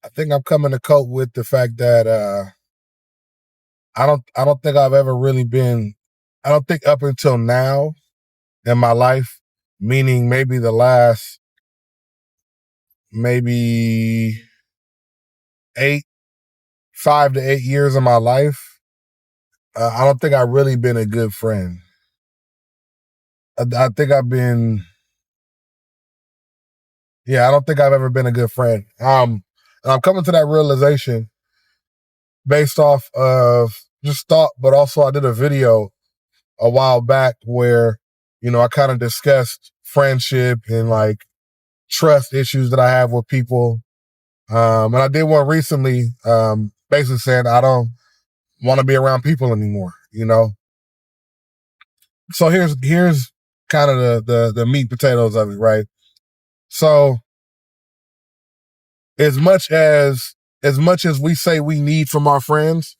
I think I'm coming to cope with the fact that I don't think I've ever really been. I don't think up until now in my life, meaning maybe the last maybe 8, 5 to 8 years of my life, I don't think I've really been a good friend. I think I've been, yeah, I don't think I've ever been a good friend. And I'm coming to that realization based off of just thought, but also I did a video a while back where, I kind of discussed friendship and like trust issues that I have with people. And I did one recently, basically saying I don't want to be around people anymore. So here's kind of the meat potatoes of it, right? So as much as we say we need from our friends,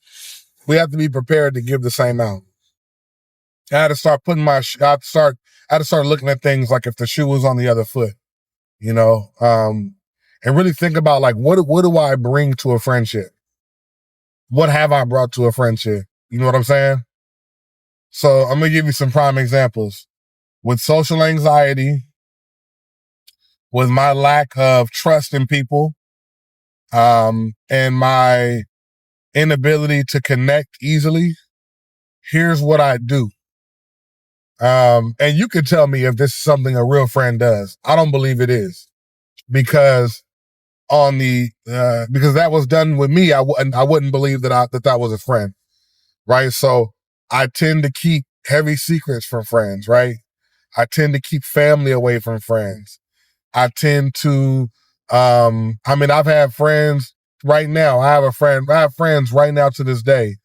we have to be prepared to give the same out. I had to start I had to start looking at things like if the shoe was on the other foot, you know, and really think about like what do I bring to a friendship? What have I brought to a friendship? You know what I'm saying? So I'm gonna give you some prime examples. With social anxiety, with my lack of trust in people, and my inability to connect easily, here's what I do. And you can tell me if this is something a real friend does. I don't believe it is because because that was done with me. I wouldn't believe that was a friend. Right. So I tend to keep heavy secrets from friends. Right. I tend to keep family away from friends. I tend to, I've had friends right now. I have friends right now to this day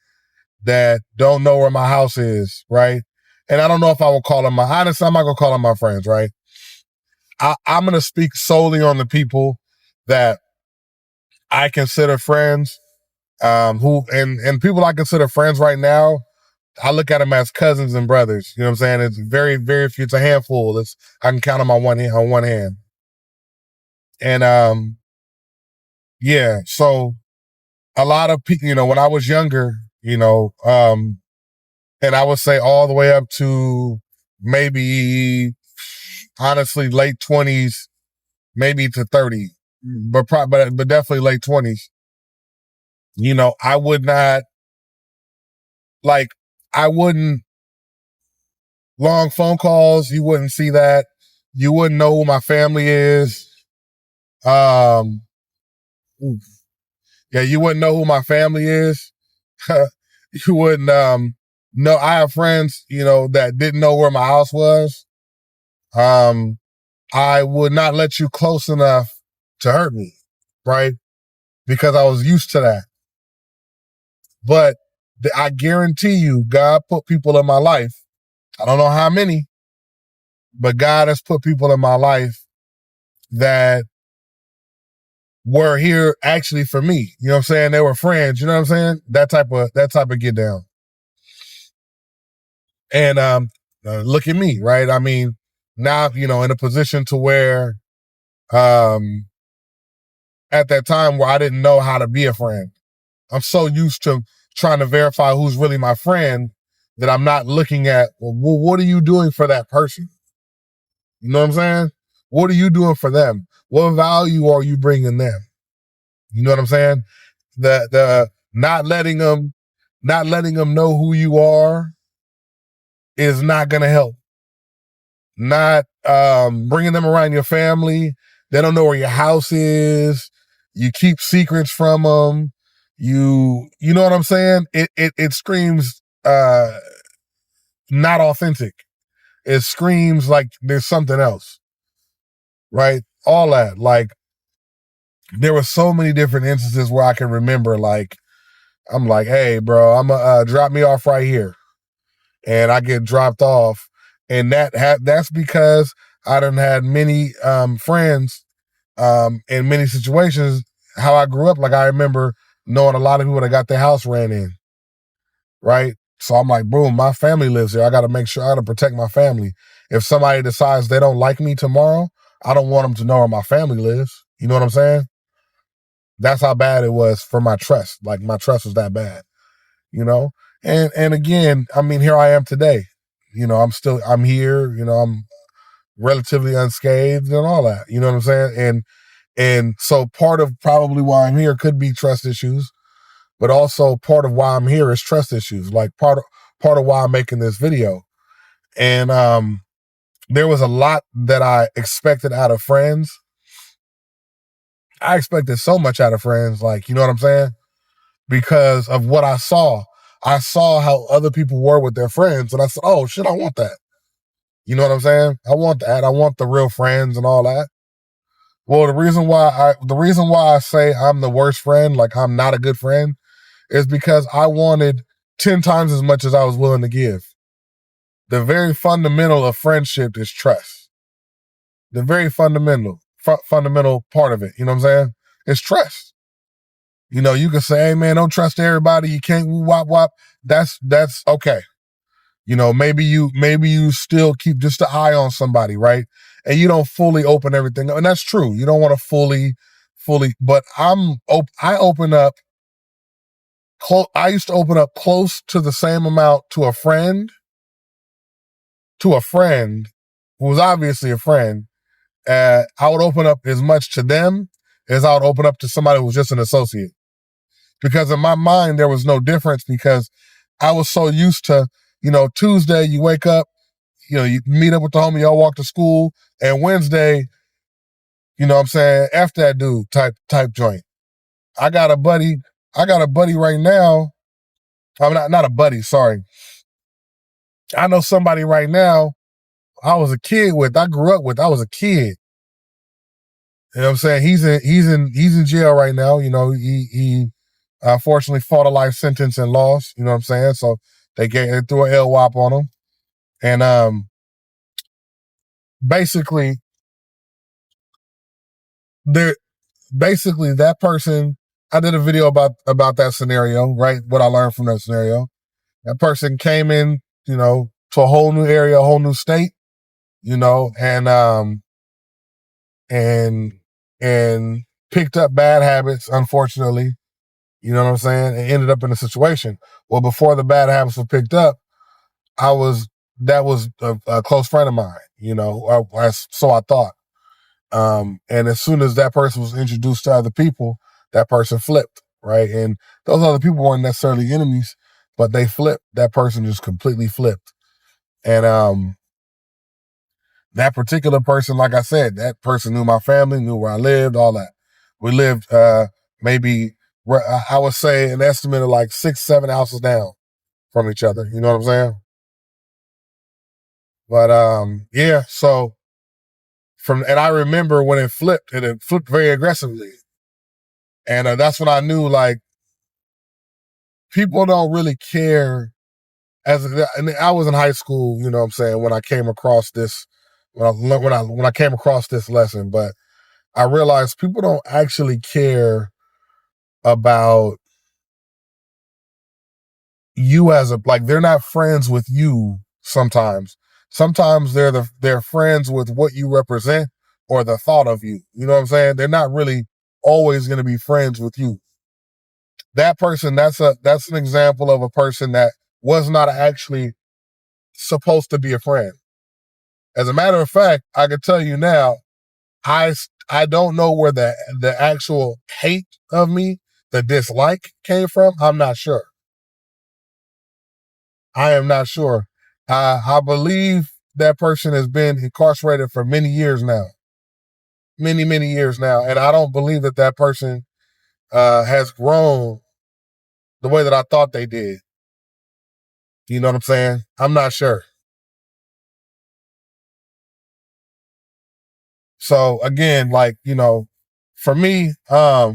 that don't know where my house is, right? And I don't know if I will call them honestly, I'm not going to call them my friends, right? I'm going to speak solely on the people that I consider friends, and people I consider friends right now, I look at them as cousins and brothers. You know what I'm saying? It's very, very few. It's a handful. I can count them on one hand. And, yeah, so a lot of people, when I was younger, and I would say all the way up to maybe honestly late 20s, maybe to 30, but definitely late 20s. I would not like I wouldn't long phone calls. You wouldn't see that. You wouldn't know who my family is. Um, yeah, you wouldn't know who my family is. You wouldn't know. I have friends, that didn't know where my house was. I would not let you close enough to hurt me, right? Because I was used to that. But I guarantee you, God put people in my life. I don't know how many, but God has put people in my life that were here actually for me. You know what I'm saying? They were friends. You know what I'm saying? That type of get down. And look at me, right? I mean, now in a position to where, at that time where I didn't know how to be a friend. I'm so used to trying to verify who's really my friend that I'm not looking at, well, what are you doing for that person? You know what I'm saying? What are you doing for them? What value are you bringing them? You know what I'm saying? The not letting them know who you are is not going to help. Not bringing them around your family. They don't know where your house is. You keep secrets from them. You know what I'm saying? It screams not authentic. It screams like there's something else, right? All that. Like there were so many different instances where I can remember. Like I'm like, hey, bro, I'm drop me off right here, and I get dropped off, and that's because I done had many friends in many situations. How I grew up, like I remember knowing a lot of people that got their house ran in, right? So I'm like, boom, my family lives here. I got to make sure, I got to protect my family. If somebody decides they don't like me tomorrow, I don't want them to know where my family lives. You know what I'm saying? That's how bad it was for my trust. Like my trust was that bad, you know? And again, I mean, here I am today. You know, I'm here, you know, I'm relatively unscathed and all that. You know what I'm saying? And so part of probably why I'm here could be trust issues, but also part of why I'm here is trust issues. Like part of why I'm making this video. And there was a lot that I expected out of friends. I expected so much out of friends, like, you know what I'm saying? Because of what I saw. I saw how other people were with their friends, and I said, oh shit, I want that. You know what I'm saying? I want that. I want the real friends and all that. Well, the reason why I say I'm the worst friend, like I'm not a good friend, is because I wanted 10 times as much as I was willing to give. The very fundamental of friendship is trust. The very fundamental part of it, you know what I'm saying? It's trust. You know, you can say, hey man, don't trust everybody. You can't wop wop. That's okay. You know, maybe you still keep just an eye on somebody, right? And you don't fully open everything up. And that's true. You don't want to fully, but I open up, I used to open up close to the same amount to a friend who was obviously a friend. I would open up as much to them as I would open up to somebody who was just an associate. Because in my mind, there was no difference because I was so used to, you know, Tuesday, you wake up, you know, you meet up with the homie, y'all walk to school, and Wednesday, you know what I'm saying, F that dude type joint. I got a buddy right now. I'm not a buddy, sorry. I know somebody right now I was a kid with, I grew up with, I was a kid. You know what I'm saying? He's in jail right now. You know, he fortunately fought a life sentence and lost, you know what I'm saying? So they threw an LWOP on him. And basically that person, I did a video about that scenario, right? What I learned from that scenario. That person came in, you know, to a whole new area, a whole new state, you know, and picked up bad habits, unfortunately. You know what I'm saying? And ended up in a situation. Well, before the bad habits were picked up, that was a close friend of mine, you know, so I thought. And as soon as that person was introduced to other people, that person flipped, right? And those other people weren't necessarily enemies, but they flipped. That person just completely flipped. And that particular person, like I said, that person knew my family, knew where I lived, all that. We lived maybe, I would say, an estimate of like 6-7 houses down from each other. You know what I'm saying? But yeah, so and I remember when it flipped, and it flipped very aggressively. And that's when I knew, like, people don't really care. And I was in high school, you know what I'm saying, when I came across this, when I came across this lesson, but I realized people don't actually care about you like, they're not friends with you sometimes. Sometimes they're friends with what you represent or the thought of you. You know what I'm saying? They're not really always going to be friends with you. That person, that's an example of a person that was not actually supposed to be a friend. As a matter of fact, I can tell you now, I don't know where the actual hate of me, the dislike came from. I'm not sure. I am not sure. I believe that person has been incarcerated for many years now. Many, many years now. And I don't believe that person has grown the way that I thought they did. You know what I'm saying? I'm not sure. So again, like, you know, for me, I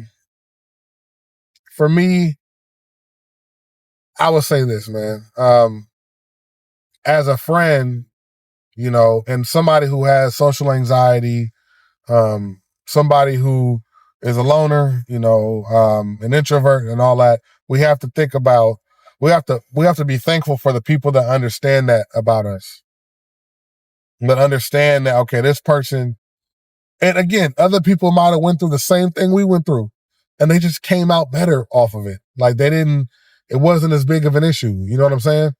would say this, man. As a friend, you know, and somebody who has social anxiety, somebody who is a loner, you know, an introvert and all that, we have to think about, we have to be thankful for the people that understand that about us. But understand that, okay, this person, and again, other people might have went through the same thing we went through. and they just came out better off of it. Like it wasn't as big of an issue. You know what I'm saying?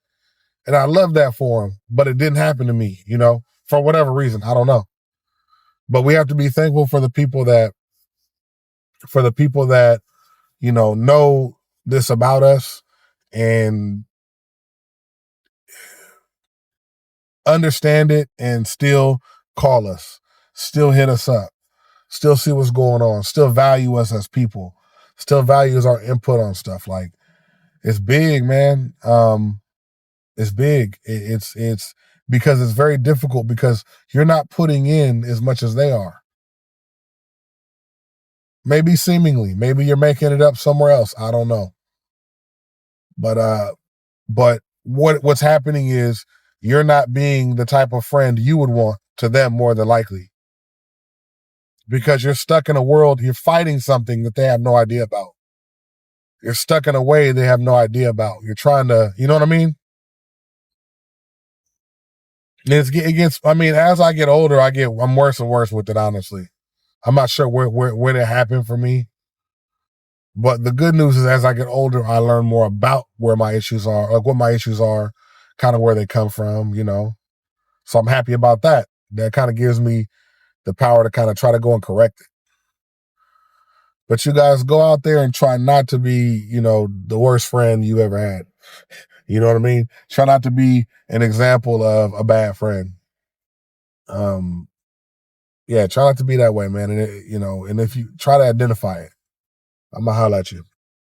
And I love that for them, but it didn't happen to me, for whatever reason. I don't know. But we have to be thankful for the people that, know this about us and understand it and still call us, still hit us up, still see what's going on, still value us as people, still values our input on stuff. Like, it's big, man. It's big. It's because it's very difficult because you're not putting in as much as they are. Maybe seemingly, maybe you're making it up somewhere else. I don't know. But what's happening is you're not being the type of friend you would want to them more than likely. Because you're stuck in a world, you're fighting something that they have no idea about. You're stuck in a way they have no idea about. You're trying to, you know what I mean? It gets, as I get older, I'm worse and worse with it, honestly. I'm not sure when it happened for me. But the good news is as I get older, I learn more about where my issues are, like what my issues are, kind of where they come from, So I'm happy about that. That kind of gives me the power to kind of try to go and correct it. But you guys go out there and try not to be, the worst friend you ever had. You know what I mean? Try not to be an example of a bad friend. Yeah, try not to be that way, man. And and if you try to identify it, I'm gonna holler at you.